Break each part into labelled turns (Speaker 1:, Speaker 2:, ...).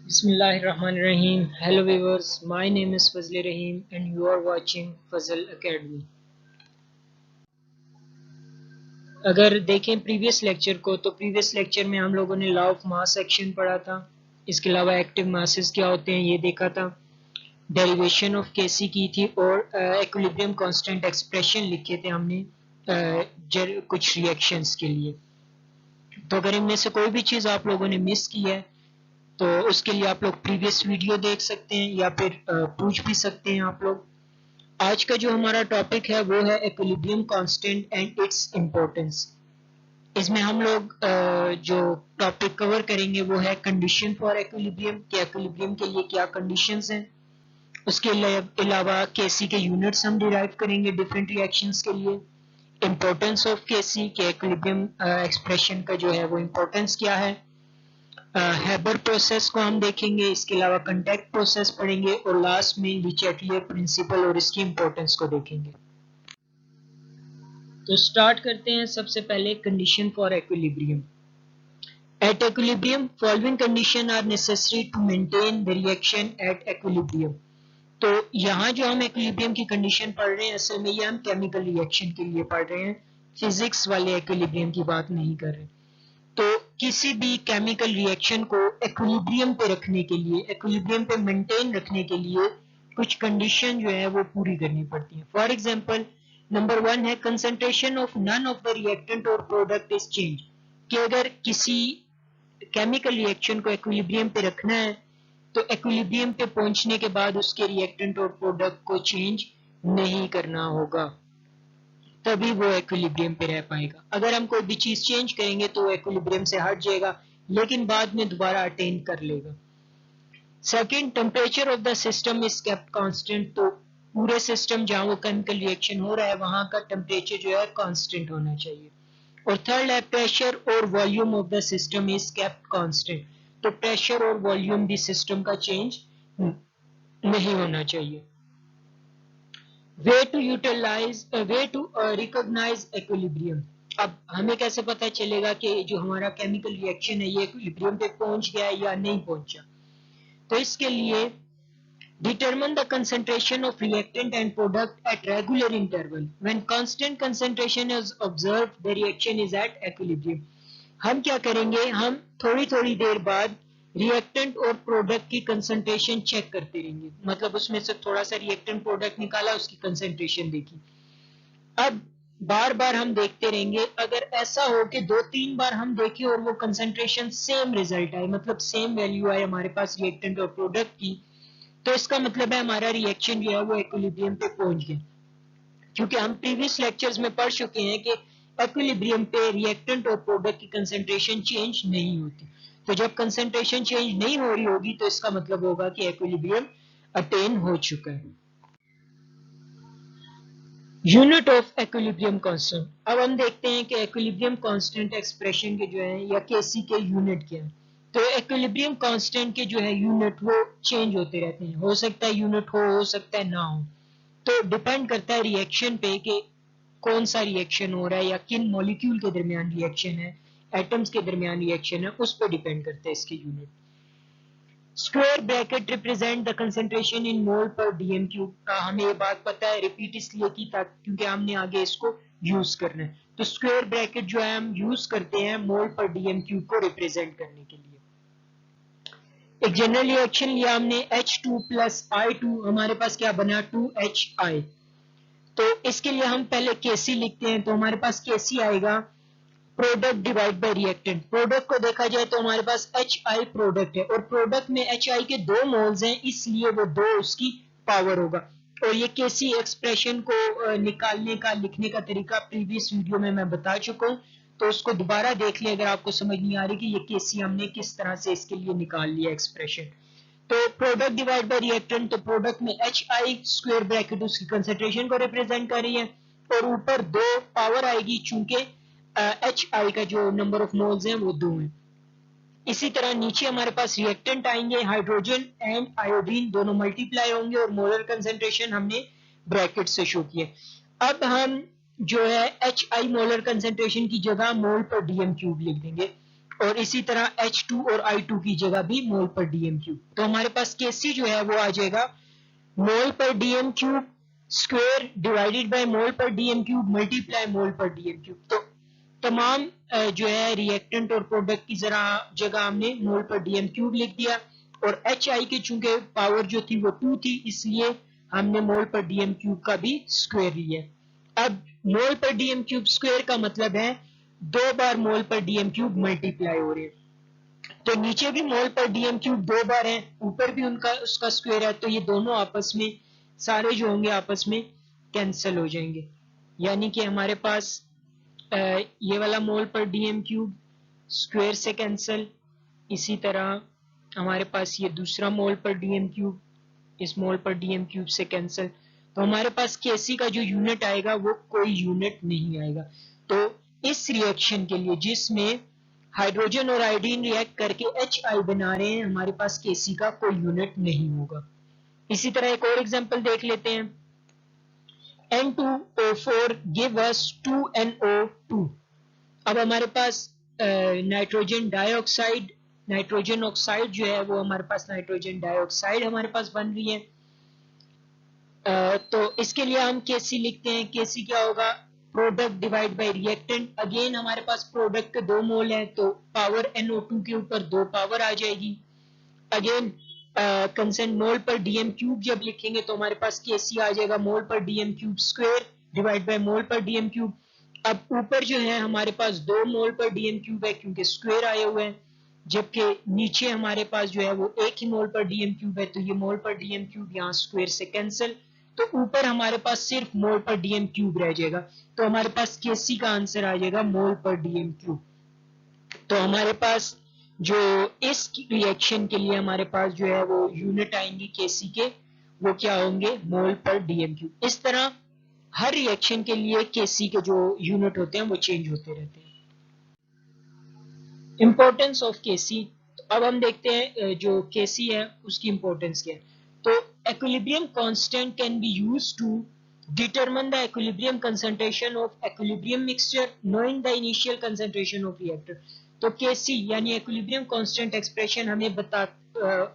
Speaker 1: Bismillahirrahmanirrahim. Hello viewers, my name is Fazli Rahim and you are watching Fazl Academy. अगर देखें previous lecture को तो previous lecture में हम लोगों ने लॉ ऑफ मास एक्शन पढ़ा था। इसके अलावा एक्टिव मासेस क्या होते हैं ये देखा था, डेरिवेशन ऑफ केसी की थी और इक्विलिब्रियम कांस्टेंट एक्सप्रेशन लिखे थे हमने कुछ रिएक्शंस के लिए। तो अगर इनमें से कोई भी चीज़ आप लोगों ने मिस की है तो उसके लिए आप लोग प्रीवियस वीडियो देख सकते हैं या फिर पूछ भी सकते हैं आप लोग। आज का जो हमारा टॉपिक है वो है equilibrium constant and its importance. इसमें हम लोग जो टॉपिक कवर करेंगे वो है कंडीशन फॉर इक्विलिब्रियम, कि इक्विलिब्रियम के लिए क्या कंडीशंस हैं। उसके अलावा केसी के यूनिट्स हम डिराइव करेंगे डिफरेंट रिएक्शंस के लिए। इम्पोर्टेंस ऑफ केसी के इक्विलिब्रियम एक्सप्रेशन का जो है वो इम्पोर्टेंस क्या है। हैबर प्रोसेस को हम देखेंगे, इसके अलावा कंटेक्ट प्रोसेस पढ़ेंगे और लास्ट में ली चैटलियर प्रिंसिपल और इसकी इंपॉर्टेंस को देखेंगे। तो स्टार्ट करते हैं सबसे पहले condition for equilibrium. At equilibrium following condition are necessary to maintain the reaction at equilibrium. तो यहाँ जो हम इक्विलिब्रियम की कंडीशन पढ़ रहे हैं असल में ये हम केमिकल रिएक्शन के लिए पढ़ रहे हैं, फिजिक्स वाले इक्विलिब्रियम की बात नहीं कर रहे। तो किसी भी केमिकल रिएक्शन को इक्विलिब्रियम पे रखने के लिए, इक्विलिब्रियम पे मेंटेन रखने के लिए कुछ कंडीशन जो है वो पूरी करनी पड़ती है। फॉर एग्जांपल नंबर 1 है concentration of none of the reactant और प्रोडक्ट इज चेंज, कि अगर किसी केमिकल रिएक्शन को इक्विलिब्रियम पे रखना है तो इक्विलिब्रियम पे पहुंचने के बाद उसके रिएक्टेंट और प्रोडक्ट को चेंज नहीं करना होगा, तभी वो इक्विलिब्रियम पे रह पाएगा। अगर हम कोई भी चीज चेंज करेंगे तो वो इक्विलिब्रियम से हट जाएगा लेकिन बाद में दोबारा अटेन कर लेगा। Second, temperature of the system is kept constant, तो पूरे सिस्टम जहां वो केमिकल रिएक्शन हो रहा है वहां का टेम्परेचर जो है कांस्टेंट होना चाहिए। और थर्ड है प्रेशर और volume of the system is kept constant, तो प्रेशर और वॉल्यूम भी सिस्टम का चेंज नहीं होना चाहिए। Way to recognise equilibrium. अब हमें कैसे पता चलेगा कि जो हमारा केमिकल रिएक्शन है ये इक्विलिब्रियम पे पहुंच गया है या नहीं पहुंचा। तो इसके लिए determine the concentration of reactant and product at regular interval when constant concentration is observed the reaction is at equilibrium. हम क्या करेंगे, हम थोड़ी थोड़ी देर बाद रिएक्टेंट और प्रोडक्ट की कंसंट्रेशन चेक करते रहेंगे, मतलब उसमें से थोड़ा सा रिएक्टेंट प्रोडक्ट निकाला उसकी कंसंट्रेशन देखी। अब बार बार हम देखते रहेंगे, अगर ऐसा हो कि 2-3 बार हम देखें और वो कंसंट्रेशन सेम रिजल्ट आए, मतलब सेम वैल्यू आए हमारे पास रिएक्टेंट और प्रोडक्ट की, तो इसका मतलब है हमारा रिएक्शन जो है वो इक्विलिब्रियम पे पहुंच गया। क्योंकि हम प्रीवियस लेक्चर्स में पढ़ चुके हैं कि इक्विलिब्रियम पे रिएक्टेंट और प्रोडक्ट की कंसंट्रेशन चेंज नहीं होती। तो जब कंसंट्रेशन चेंज नहीं हो रही होगी तो इसका मतलब होगा कि इक्विलिब्रियम अटेन हो चुका है। Unit of equilibrium constant. अब हम देखते हैं कि इक्विलिब्रियम कांस्टेंट एक्सप्रेशन के जो है या केसी के यूनिट क्या है। तो इक्विलिब्रियम कांस्टेंट के जो है यूनिट वो चेंज होते रहते हैं, हो सकता है यूनिट हो सकता है ना हो, तो डिपेंड करता है रिएक्शन पे कि कौन सा रिएक्शन हो रहा है या किन मॉलिक्यूल के दरमियान रिएक्शन है, एटम्स के दरमियान रिएक्शन है, उस पर डिपेंड करता है इसके unit. Square bracket represent the concentration in mole per DM cube. हमें ये बात पता है, रिपीट इसलिए की क्योंकि हमने आगे इसको यूज करना है। तो स्क्वायर ब्रैकेट जो है हम यूज करते हैं मोल पर डीएम क्यूब को रिप्रेजेंट करने के लिए। एक जनरल रिएक्शन लिया हमने H2 प्लस I2, हमारे पास क्या बना 2HI। तो इसके लिए हम पहले केसी लिखते हैं, तो हमारे पास केसी आएगा product divide by reactant. Product को देखा जाए तो हमारे पास HI प्रोडक्ट है और प्रोडक्ट में HI के 2 मोल्स हैं, इसलिए वो 2 उसकी पावर होगा। और ये केसी एक्सप्रेशन को निकालने का लिखने का तरीका प्रीवियस वीडियो में मैं बता चुका हूँ, तो उसको दोबारा देख लें अगर आपको समझ नहीं आ रही कि ये केसी हमने किस तरह से इसके लिए निकाल लिया एक्सप्रेशन। तो प्रोडक्ट डिवाइड बाय रिएक्टेंट, तो प्रोडक्ट में HI स्क्वायर ब्रैकेट उसकी कंसंट्रेशन को रिप्रेजेंट कर रही है और ऊपर 2 पावर आएगी चूंकि HI का जो नंबर ऑफ मोल्स हैं वो 2 हैं। इसी तरह नीचे हमारे पास रिएक्टेंट आएंगे, हाइड्रोजन एंड आयोडीन दोनों मल्टीप्लाई होंगे और मोलर कंसंट्रेशन हमने ब्रैकेट से शो किया। अब हम जो है HI मोलर कंसंट्रेशन की जगह मोल पर डीएम क्यूब लिख देंगे और इसी तरह H2 और I2 की जगह भी मोल पर डीएम क्यूब। तो हमारे पास Kc जो है वो आ जाएगा मोल per DM cube square divided by mole per DM cube multiply mole per DM cube. तो तमाम जो है रिएक्टेंट और प्रोडक्ट की जगह हमने मोल पर डीएम क्यूब लिख दिया, और HI के चूंकि पावर जो थी वो 2 थी, इसलिए हमने मोल पर डीएम क्यूब का भी स्क्वायर लिया। अब मोल पर डीएम क्यूब स्क्वायर का मतलब है 2 बार मोल पर डीएम क्यूब मल्टीप्लाई हो रहे हैं। तो नीचे भी मोल पर डीएम क्यूब 2 बार है, ऊपर भी उनका उसका स्क्वायर है, तो ये दोनों आपस में सारे जो होंगे आपस में कैंसिल हो जाएंगे, यानी कि हमारे पास ये वाला मोल पर डीएम क्यूब स्क्वायर से कैंसिल, इसी तरह हमारे पास ये दूसरा मोल पर डीएम क्यूब इस मोल पर डीएम क्यूब से कैंसिल। तो हमारे पास Kc का जो यूनिट आएगा वो कोई यूनिट नहीं आएगा। तो इस रिएक्शन के लिए जिसमें हाइड्रोजन और आयोडीन रिएक्ट करके HI बना रहे हैं, हमारे पास Kc का कोई यूनिट नहीं होगा। इसी तरह एक और एग्जांपल देख लेते हैं। N2O4 give us 2NO2। अब हमारे पास नाइट्रोजन डाइऑक्साइड, नाइट्रोजन ऑक्साइड जो है वो हमारे पास नाइट्रोजन डाइऑक्साइड हमारे पास बन रही है। तो इसके लिए हम Kc लिखते हैं। Kc क्या होगा, product divide by reactant. Again हमारे पास प्रोडक्ट के 2 मोल हैं, तो पावर NO2 के ऊपर 2 पावर आ जाएगी। अगेन कंसेंट मोल पर डीएम क्यूब जब लिखेंगे तो हमारे पास Kc आ जाएगा मोल per DM cube square divide by mole per DM cube. अब ऊपर जो है हमारे पास 2 मोल पर डीएम क्यूब है क्योंकि स्क्वायर आए हुए हैं, जबकि नीचे हमारे पास जो है वो एक ही मोल पर डीएम क्यूब है, तो ये मोल पर डीएम क्यूब यहाँ स्क्वायर से कैंसिल, तो ऊपर हमारे पास सिर्फ मोल पर डीएम क्यूब रह जाएगा। तो हमारे पास Kc का आंसर आ जाएगा मोल पर डीएम क्यूब। तो हमारे पास जो इस रिएक्शन के लिए हमारे पास जो है वो यूनिट आएंगे Kc के, वो क्या होंगे, मोल पर डीएम क्यूब। इस तरह हर रिएक्शन के लिए Kc के जो यूनिट होते हैं वो चेंज होते रहते हैं। इंपॉर्टेंस ऑफ Kc, तो अब हम देखते हैं जो Kc है उसकी इंपॉर्टेंस क्या है। तो equilibrium constant can be used to determine the equilibrium concentration of equilibrium mixture knowing the initial concentration of reactor। तो Kc यानी एक्विलिब्रियम कांस्टेंट एक्सप्रेशन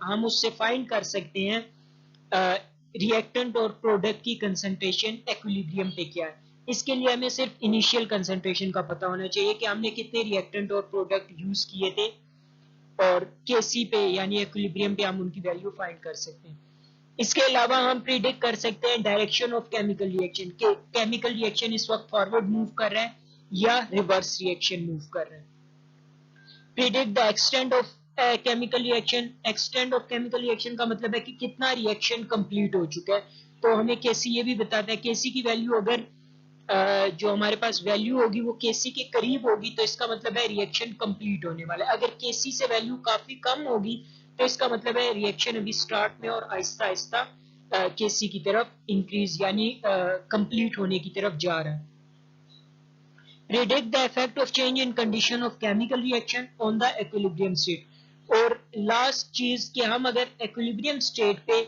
Speaker 1: हम उससे फाइंड कर सकते हैं रिएक्टेंट और प्रोडक्ट की कंसंट्रेशन एक्विलिब्रियम पे क्या है। इसके लिए हमें सिर्फ इनिशियल कंसंट्रेशन का पता होना चाहिए कि हमने कितने रिएक्टेंट और प्रोडक्ट यूज किए थे, और Kc पे यानी एक्विलिब्रियम पे हम उनकी वैल्यू फाइंड कर सकते हैं। इसके अलावा हम प्रिडिक्ट कर सकते हैं डायरेक्शन ऑफ केमिकल रिएक्शन के केमिकल रिएक्शन इस वक्त फॉरवर्ड मूव कर रहा है या रिवर्स रिएक्शन मूव कर रहा है। Predict the extent of chemical reaction. Extent of chemical reaction का मतलब है कि कितना रिएक्शन कंप्लीट हो चुका है। तो हमें Kc ये भी बताता है, Kc की वैल्यू अगर जो हमारे पास वैल्यू होगी वो Kc के करीब होगी तो इसका मतलब है रिएक्शन कंप्लीट होने वाला है। अगर Kc से वैल्यू काफी कम होगी तो इसका मतलब है रिएक्शन अभी स्टार्ट में और आहिस्ता आहिस्ता Kc की तरफ इंक्रीज यानी कंप्लीट होने की तरफ जा रहा है। Predict the effect of change in condition of chemical reaction on the equilibrium state। और लास्ट चीज कि हम अगर इक्विलिब्रियम स्टेट पे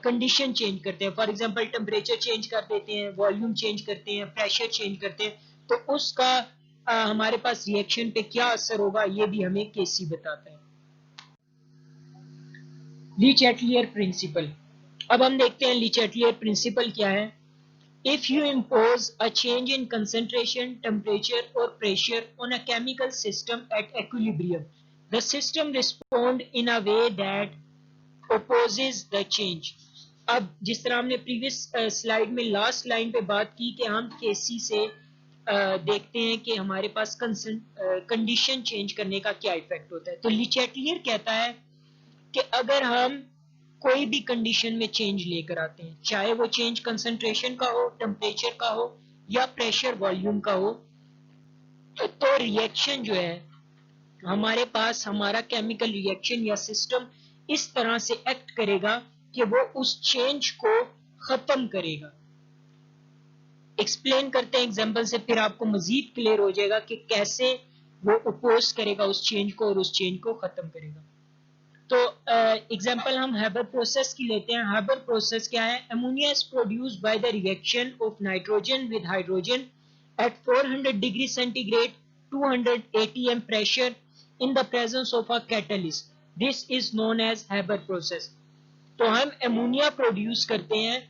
Speaker 1: कंडीशन चेंज करते हैं, फॉर एग्जांपल टेम्परेचर चेंज कर देते हैं, वॉल्यूम चेंज करते हैं, प्रेशर चेंज करते हैं, तो उसका हमारे पास रिएक्शन पे क्या असर होगा ये भी हमें Kc बताता है। ली चैटलियर प्रिंसिपल। अब हम देखते हैं ली चैटलियर प्रिंसिपल क्या है। If you impose a change in concentration, temperature or pressure on a chemical system at equilibrium, the system responds in a way that opposes the change। अब जिस तरह हमने प्रीवियस स्लाइड में लास्ट लाइन पे बात की कि हम Kc से देखते हैं कि हमारे पास कंडीशन चेंज करने का क्या इफेक्ट होता है। तो ली चैटलियर कहता है कि अगर हम कोई भी कंडीशन में चेंज लेकर आते हैं, चाहे वो चेंज कंसंट्रेशन का हो, टेम्परेचर का हो या प्रेशर वॉल्यूम का हो, तो रिएक्शन जो है हमारे पास हमारा केमिकल रिएक्शन या सिस्टम इस तरह से एक्ट करेगा कि वो उस चेंज को खत्म करेगा। एक्सप्लेन करते हैं एग्जांपल से, फिर आपको मजीद क्लियर हो जाएगा कि कैसे वो अपोज करेगा उस चेंज को और उस चेंज को खत्म करेगा। तो एग्जांपल हम हैबर प्रोसेस की लेते हैं। हैबर प्रोसेस क्या है? Ammonia is produced by the reaction of nitrogen with hydrogen at 400 degree centigrade 200 atm pressure in the presence of a catalyst. This is known as Haber process. तो हम ammonia produce करते हैं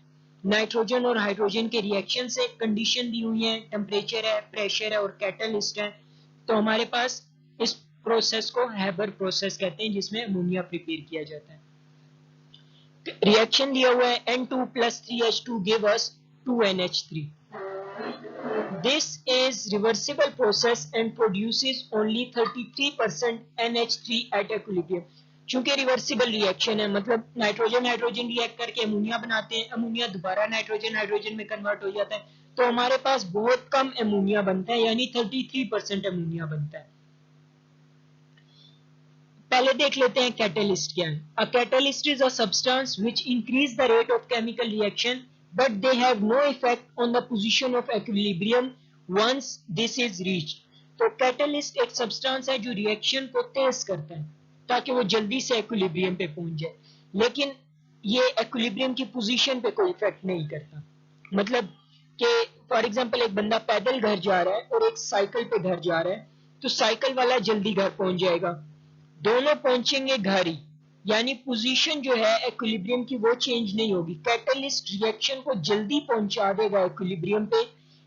Speaker 1: nitrogen और hydrogen के reaction से, condition दी हुई है, temperature है, प्रेशर है और कैटलिस्ट है, तो हमारे पास इस प्रोसेस को हैबर प्रोसेस कहते हैं जिसमें अमोनिया प्रिपेयर किया जाता है। रिएक्शन दिया हुआ है N2 plus 3H2 give us 2NH3. This is reversible process and produces only 33% NH3 at equilibrium. चूंकि रिवर्सिबल रिएक्शन है, मतलब नाइट्रोजन हाइड्रोजन रिएक्ट करके अमोनिया बनाते हैं, अमोनिया दोबारा नाइट्रोजन हाइड्रोजन में कन्वर्ट हो जाता है, तो हमारे पास बहुत कम अमोनिया बनता है, यानी 33% अमोनिया बनता है। पहले देख लेते हैं कैटलिस्ट क्या है। A catalyst is a substance which increase the rate of chemical reaction but they have no effect on the position of equilibrium once this is reached. तो कैटलिस्ट एक सब्सटेंस है जो रिएक्शन को तेज करता है ताकि वो जल्दी से इक्विलिब्रियम पे पहुंच जाए, लेकिन ये इक्विलिब्रियम की पोजीशन पे कोई इफेक्ट नहीं करता। मतलब कि फॉर एग्जांपल एक बंदा पैदल घर जा रहा है और एक साइकिल पे घर जा रहा है, तो साइकिल वाला जल्दी घर पहुंच जाएगा, दोनों पहुंचेंगे घर ही, यानी पोजीशन जो है इक्विलिब्रियम की वो चेंज नहीं होगी। कैटलिस्ट रिएक्शन को जल्दी पहुंचा देगा इक्विलिब्रियम पे,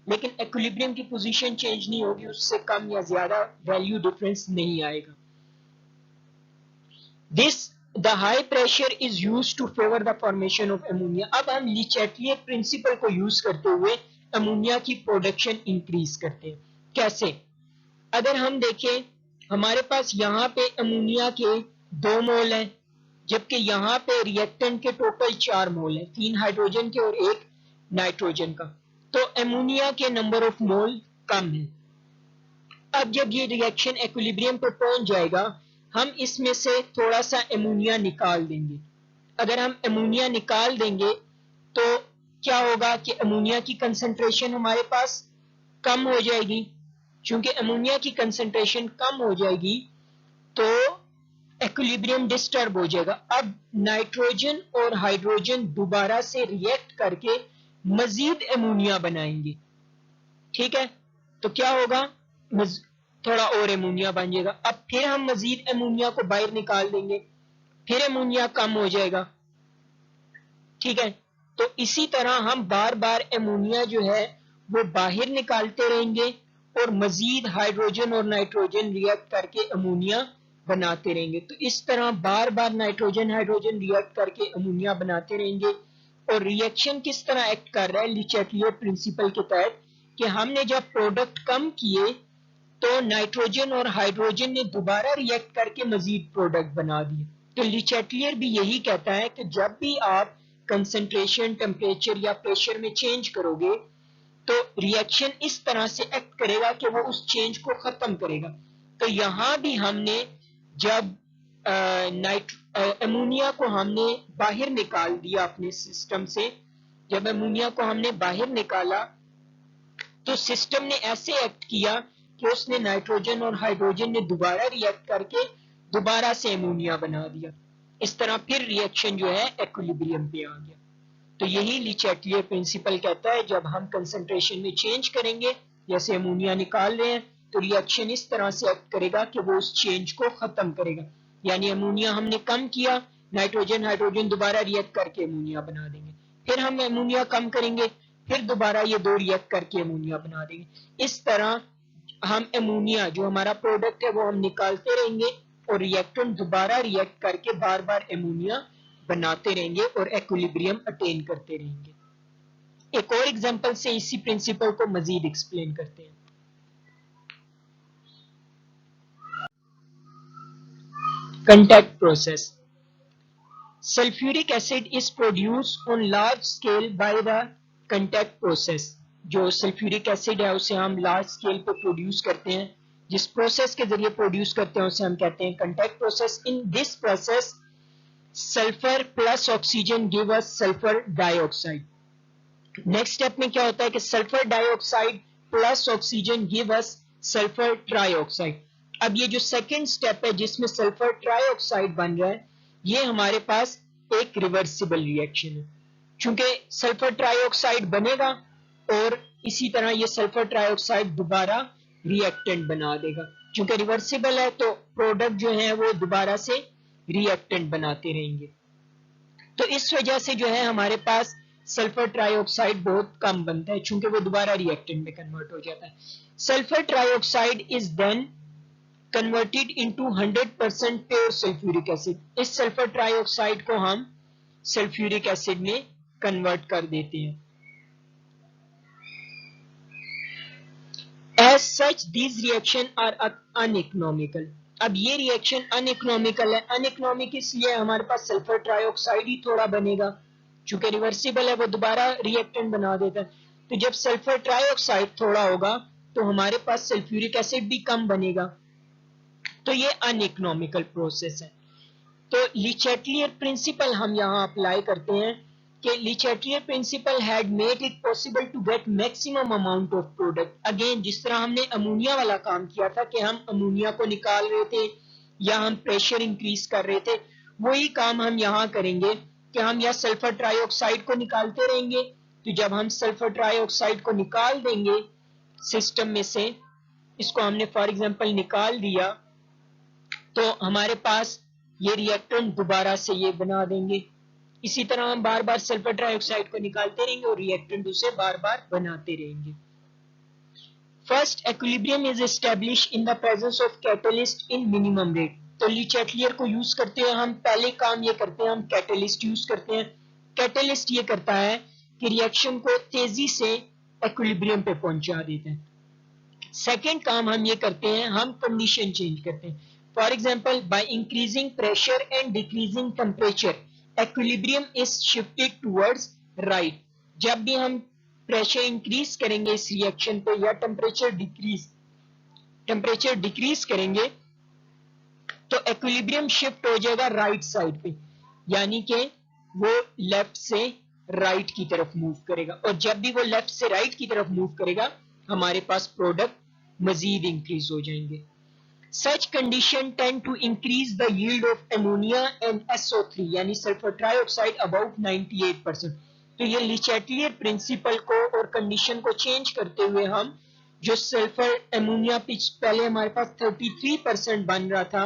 Speaker 1: लेकिन इक्विलिब्रियम की पोजीशन चेंज नहीं होगी, उससे कम या ज्यादा वैल्यू डिफरेंस नहीं आएगा। This the high pressure is used to favour the formation of ammonia. अब हम ले चैटलियर प्रिंसिपल को यूज करते हुए अमोनिया की प्रोडक्शन इंक्रीज करते हैं। कैसे? अगर हम देखें, हमारे पास यहाँ पे अमोनिया के 2 मोल हैं, जबकि यहाँ पे रिएक्टेंट के टोटल 4 मोल हैं, 3 हाइड्रोजन के और 1 नाइट्रोजन का, तो अमोनिया के नंबर ऑफ मोल कम है। अब जब ये रिएक्शन इक्विलिब्रियम पे पहुंच जाएगा, हम इसमें से थोड़ा सा अमोनिया निकाल देंगे। अगर हम अमोनिया निकाल देंगे तो क्या होगा कि अमोनिया की कंसंट्रेशन हमारे पास कम हो जाएगी। चूंकि अमोनिया की कंसंट्रेशन कम हो जाएगी तो इक्विलिब्रियम डिस्टर्ब हो जाएगा। अब नाइट्रोजन और हाइड्रोजन दोबारा से रिएक्ट करके मजीद अमोनिया बनाएंगे, ठीक है? तो क्या होगा, थोड़ा और अमोनिया बन जाएगा। अब फिर हम मजीद अमोनिया को बाहर निकाल देंगे, फिर अमोनिया कम हो जाएगा, ठीक है? तो इसी तरह हम बार बार अमोनिया जो है वो बाहर निकालते रहेंगे और मजीद हाइड्रोजन और नाइट्रोजन रिएक्ट करके अमोनिया बनाते रहेंगे। तो इस तरह बार बार नाइट्रोजन हाइड्रोजन रिएक्ट करके अमोनिया बनाते रहेंगे। और रिएक्शन किस तरह एक्ट कर रहा है ले चैटलियर प्रिंसिपल के तहत, कि हमने जब प्रोडक्ट कम किए तो नाइट्रोजन और हाइड्रोजन ने दोबारा रिएक्ट करके मजीद प्रोडक्ट बना दिए। तो ले चैटलियर भी यही कहता है कि जब भी आप कंसंट्रेशन, टेम्परेचर या प्रेशर में चेंज करोगे तो रिएक्शन इस तरह से एक्ट करेगा कि वो उस चेंज को खत्म करेगा। तो यहां भी हमने जब अमोनिया को हमने बाहर निकाल दिया अपने सिस्टम से, जब अमोनिया को हमने बाहर निकाला तो सिस्टम ने ऐसे एक्ट किया कि उसने नाइट्रोजन और हाइड्रोजन ने दोबारा रिएक्ट करके दोबारा से अमोनिया बना दिया। इस तरह फिर रिएक्शन जो है इक्विलिब्रियम पे आ गया। तो यही ले चैटलियर प्रिंसिपल कहता है, जब हम कंसंट्रेशन में चेंज करेंगे, जैसे अमोनिया निकाल रहे हैं, तो रिएक्शन इस तरह से एक्ट करेगा कि वो उस चेंज को खत्म करेगा। यानी अमोनिया हमने कम किया, नाइट्रोजन हाइड्रोजन दोबारा रिएक्ट करके अमोनिया बना देंगे, फिर हम अमोनिया कम करेंगे, फिर दोबारा ये 2 रिएक्ट करके अमोनिया बना देंगे। इस तरह हम अमोनिया जो हमारा प्रोडक्ट है वो हम निकालते रहेंगे और रिएक्टेंट दोबारा रिएक्ट करके बार बार अमोनिया बनाते रहेंगे और इक्विलिब्रियम अटेन करते रहेंगे। एक और एग्जांपल से इसी प्रिंसिपल को मजीद एक्सप्लेन करते हैं। Contact process. Sulphuric acid is produced on large scale by the contact process. जो सल्फ्यूरिक एसिड है उसे हम लार्ज स्केल पे प्रोड्यूस करते हैं, जिस प्रोसेस के जरिए प्रोड्यूस करते हैं उसे हम कहते हैं contact process. In this process sulphur plus oxygen give us sulphur dioxide. Next step में क्या होता है कि sulphur dioxide plus oxygen give us sulphur trioxide. अब ये जो सेकंड स्टेप है जिसमें सल्फर ट्राइऑक्साइड बन रहा है, ये हमारे पास एक रिवर्सिबल रिएक्शन है। चूंकि सल्फर ट्राइऑक्साइड बनेगा और इसी तरह ये सल्फर ट्राइऑक्साइड दोबारा रिएक्टेंट बना देगा, चूंकि रिवर्सिबल है तो प्रोडक्ट जो है वो दोबारा से रिएक्टेंट बनाते रहेंगे। तो इस वजह से जो है हमारे पास सल्फर ट्राइऑक्साइड बहुत कम बनता है, चूंकि वो दोबारा रिएक्टेंट में कन्वर्ट हो जाता है। Sulphur trioxide is then converted into 100% pure sulphuric acid. इस सल्फर ट्राइऑक्साइड को हम सल्फ्यूरिक एसिड में कन्वर्ट कर देते हैं। As such, these reaction are uneconomical. अब ये रिएक्शन अनइकोनॉमिकल है। अनइकोनॉमिक इसलिए हमारे पास सल्फर ट्राइऑक्साइड ही थोड़ा बनेगा, चूंकि रिवर्सिबल है वो दोबारा रिएक्टेंट बना देता है। तो जब सल्फर ट्राइऑक्साइड थोड़ा होगा तो हमारे पास सल्फ्यूरिक एसिड भी कम बनेगा। तो ये अनइकोनॉमिकल प्रोसेस है। तो ली चैटलियर प्रिंसिपल हम यहाँ अप्लाई करते हैं कि Le Chatelier principle had made it possible to get maximum amount of product. Again जिस तरह हमने अमोनिया वाला काम किया था कि हम अमोनिया को निकाल रहे थे या हम प्रेशर इंक्रीज कर रहे थे, वही काम हम यहाँ करेंगे कि हम यहाँ सल्फर ट्राइऑक्साइड को निकालते रहेंगे। तो जब हम सल्फर ट्राइऑक्साइड को निकाल देंगे सिस्टम में से, इसको हमने फॉर एग्जांपल निकाल दिया, तो हमारे पास ये रिएक्टेंट दोबारा से ये बना देंगे। इसी तरह हम बार बार सल्फर ट्राइऑक्साइड को निकालते रहेंगे और रिएक्टेंट उसे बार बार बनाते रहेंगे। First equilibrium is establish in the presence of catalyst in minimum rate. तो ली चैटलियर को यूज करते हुए हम पहले काम ये करते हैं, हम कैटलिस्ट यूज करते हैं। कैटलिस्ट ये करता है कि रिएक्शन को तेजी से इक्विलिब्रियम पे पहुंचा देते हैं। सेकेंड काम हम ये करते हैं, हम कंडीशन चेंज करते हैं। For example, by increasing pressure and decreasing temperature equilibrium is shifted towards right. जब भी हम प्रेशर इंक्रीज करेंगे इस रिएक्शन पे या टेम्परेचर डिक्रीज करेंगे तो इक्विलिब्रियम शिफ्ट हो जाएगा राइट साइड पे, यानी कि वो लेफ्ट से राइट की तरफ मूव करेगा। और जब भी वो लेफ्ट से राइट की तरफ मूव करेगा हमारे पास प्रोडक्ट मजीद इंक्रीज हो जाएंगे। Such condition tend to increase the yield of ammonia and SO3 यानी सल्फर ट्राइऑक्साइड about 98%। तो ये ली चैटलियर प्रिंसिपल को और कंडीशन को चेंज करते हुए हम जो सल्फर अमोनिया पहले हमारे पास 33% बन रहा था,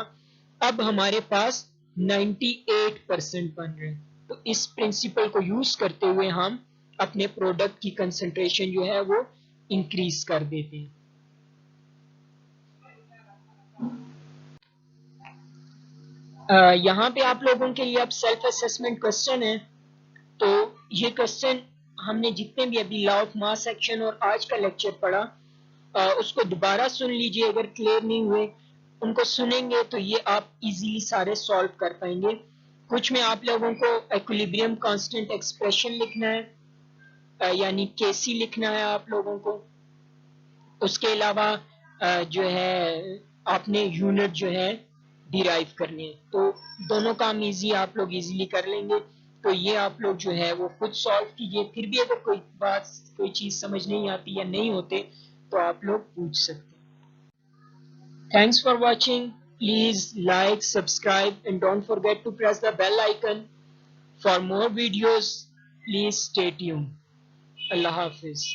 Speaker 1: अब हमारे पास 98% बन रहे हैं। तो इस प्रिंसिपल को यूज करते हुए हम अपने प्रोडक्ट की कंसंट्रेशन जो है वो इंक्रीज कर देते हैं। यहाँ पे आप लोगों के लिए अब सेल्फ असेसमेंट क्वेश्चन है। तो ये क्वेश्चन हमने जितने भी अभी लॉ ऑफ मास एक्शन और आज का लेक्चर पढ़ा उसको दोबारा सुन लीजिए। अगर क्लियर नहीं हुए उनको सुनेंगे तो ये आप इजीली सारे सॉल्व कर पाएंगे। कुछ में आप लोगों को इक्विलिब्रियम कांस्टेंट एक्सप्रेशन लिखना है, यानी केसी लिखना है आप लोगों को। उसके अलावा जो है आपने यूनिट जो है डिराइव करनी है। तो दोनों काम इजी आप लोग इजीली कर लेंगे। तो ये आप लोग जो है वो खुद सॉल्व कीजिए। फिर भी अगर कोई चीज समझ नहीं आती या नहीं होते तो आप लोग पूछ सकते हैं। Thanks for watching. Please like, subscribe and don't forget to press the bell icon for more videos. Please stay tuned. अल्लाह हाफिज।